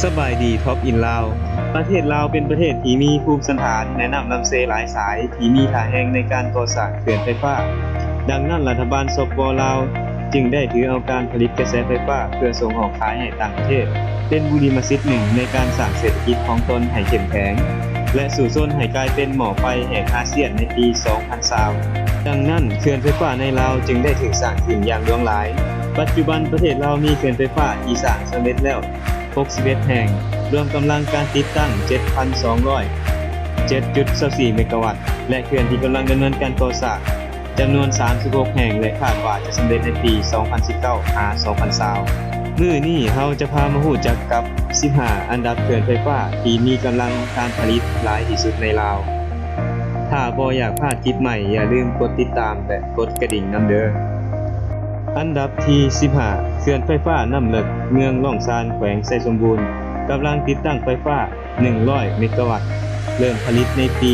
สบายดีท็อปอินลาวประเทศลาวเป็นประเทศที่มีภูมิสันฐานแนะนำลำเซหลายสายที่มีท่าแห่งในการก่อสร้างเขื่อนไฟฟ้าดังนั้นรัฐบาลสปป.ลาวจึงได้ถือเอาการผลิตกระแสไฟฟ้าเพื่อส่งออกขายให้ต่างประเทศเป็นบุริมสิทธิ์หนึ่งในการสร้างเศรษฐกิจของตนให้เข้มแข็งและสู่ชนให้กลายเป็นหม้อไฟแห่งอาเซียนในปี 2020 ดังนั้นเขื่อนไฟฟ้าในลาวจึงได้ถูกสร้างขึ้นอย่างหลวงหลายปัจจุบันประเทศลาวมีเขื่อนไฟฟ้าที่สร้างสำเร็จแล้ว61 แห่งรวมกำลังการติดตั้ง 7,207.24 เมกะวัตต์และเขื่อนที่กำลังดำเนินการก่อสร้างจำนวน 36 แห่งและคาดว่าจะสำเร็จในปี 2019-2020 มื้อนี้เราจะพามาฮู้จักกับ 15 อันดับเขื่อนไฟฟ้าที่มีกำลังการผลิตหลายที่สุดในลาว ถ้าบ่อยากพลาดคลิปใหม่อย่าลืมกดติดตามและกดกระดิ่งนำเด้ออันดับที่ 15 เขื่อนไฟฟ้าน้ำเลิกเมืองล่องซานแขวงไสสมบูรณ์กำลังติดตั้งไฟฟ้า 100 เมกะวัตต์ เริ่มผลิตในปี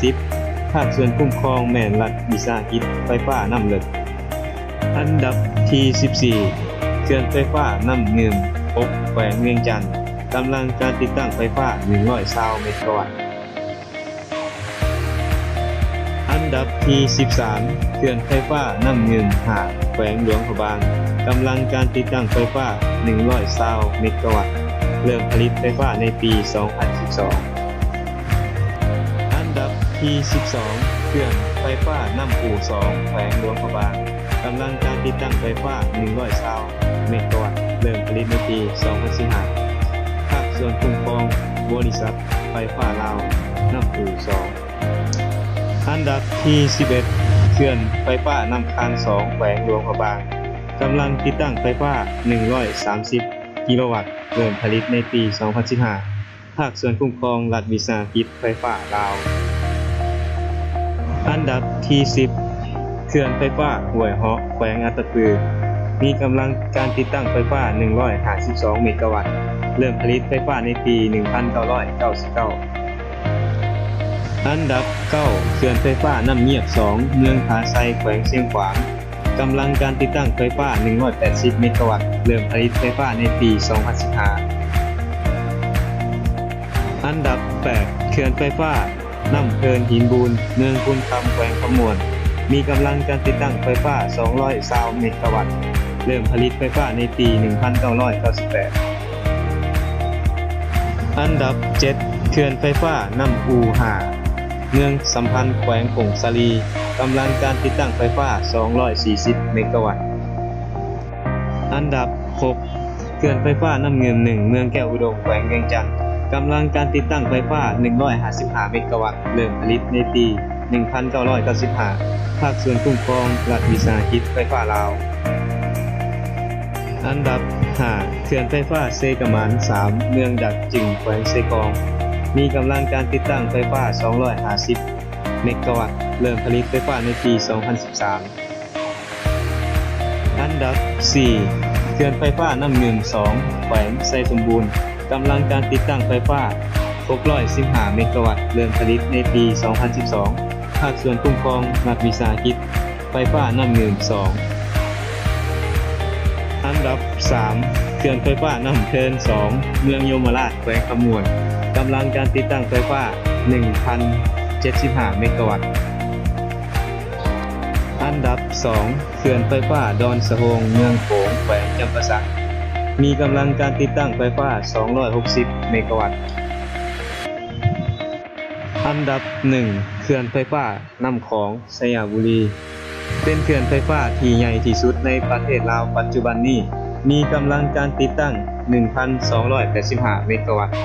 2010 ภาคส่วนคุ้มครองแม่นรัฐวิสาหกิจไฟฟ้าน้ำเลิกอันดับที่ 14 เขื่อนไฟฟ้าน้ำเงิมอกแขวงเวียงจันทน์กำลังการติดตั้งไฟฟ้า 120 เมกะวัตต์อันดับที่ 13 เขื่อนไฟฟ้าน้ำเงิมหาดแขวงหลวงพระบางกำลังการติดตั้งไฟฟ้า 120 เมกะวัตต์ เริ่มผลิตไฟฟ้าในปี 2012 อันดับที่ 12 เขื่อนไฟฟ้าน้ำอู่2แขวงหลวงพระบางกำลังการติดตั้งไฟฟ้า 120 เมกะวัตต์ เริ่มผลิตในปี 2015 ภาคส่วนคุ้มครองบริษัทไฟฟ้าลาวน้ำอู่2อันดับที่ 11 เขื่อนไฟฟ้าน้ำคาน2แขวงหลวงพระบางกำลังติดตั้งไฟฟ้า 130 กิโลวัตต์ เริ่มผลิตในปี 2015 ภาคส่วนคุ้มครองรัฐวิสาหกิจไฟฟ้าลาวอันดับที่ 10 เขื่อนไฟฟ้าห้วยเฮาะแขวงอัตตปือมีกำลังการติดตั้งไฟฟ้า 152 เมกะวัตต์ เริ่มผลิตไฟฟ้าในปี 1999อันดับ 9 เขื่อนไฟฟ้าน้ำเงียบ2เมืองผาไซแขวงเชียงขวางกำลังการติดตั้งไฟฟ้า 180 เมกะวัตต์ เริ่มผลิตไฟฟ้าในปี 2015 อันดับ 8 เขื่อนไฟฟ้าน้ำเพลินหินบูนเมืองพุนคำแขวงขมวนมีกำลังการติดตั้งไฟฟ้า 220 เมกะวัตต์ เริ่มผลิตไฟฟ้าในปี 1998 อันดับ 7 เขื่อนไฟฟ้าน้ำอูห่าเมืองสัมพันธ์แขวงผงสาลีกำลังการติดตั้งไฟฟ้า 240 เมกะวัตต์ อันดับ 6 เขื่อนไฟฟ้าน้ำเงิน1เมืองแก้วอุดมแขวงเวียงจันทน์กำลังการติดตั้งไฟฟ้า 155 เมกะวัตต์ เริ่มผลิตในปี 1995 ภาคส่วนคุ้มครองรัฐวิสาหกิจไฟฟ้าลาว อันดับ 5 เขื่อนไฟฟ้าเซกะหมาน3เมืองดักจึงแขวงเซกองมีกำลังการติดตั้งไฟฟ้า 250 เมกะวัตต์ เริ่มผลิตไฟฟ้าในปี 2013 อันดับ 4 เขื่อนไฟฟ้าน้ำเงิม2แขวงไสสมบูรณ์กำลังการติดตั้งไฟฟ้า 615 เมกะวัตต์ เริ่มผลิตในปี 2012 ภาคส่วนคุ้มครองรัฐวิสาหกิจไฟฟ้าน้ำเงิม2อันดับ 3 เขื่อนไฟฟ้าน้ำเพลิน2เมืองยมราชแขวงขมวนกำลังการติดตั้งไฟฟ้า 1,075 เมกะวัตต์ อันดับ 2 เขื่อนไฟฟ้าดอนสะโฮงเมืองโขงแขวงจำปาสักมีกำลังการติดตั้งไฟฟ้า 260 เมกะวัตต์ อันดับ 1 เขื่อนไฟฟ้าน้ำของสยามบุรีเป็นเขื่อนไฟฟ้าที่ใหญ่ที่สุดในประเทศลาวปัจจุบันนี้มีกำลังการติดตั้ง 1,285 เมกะวัตต์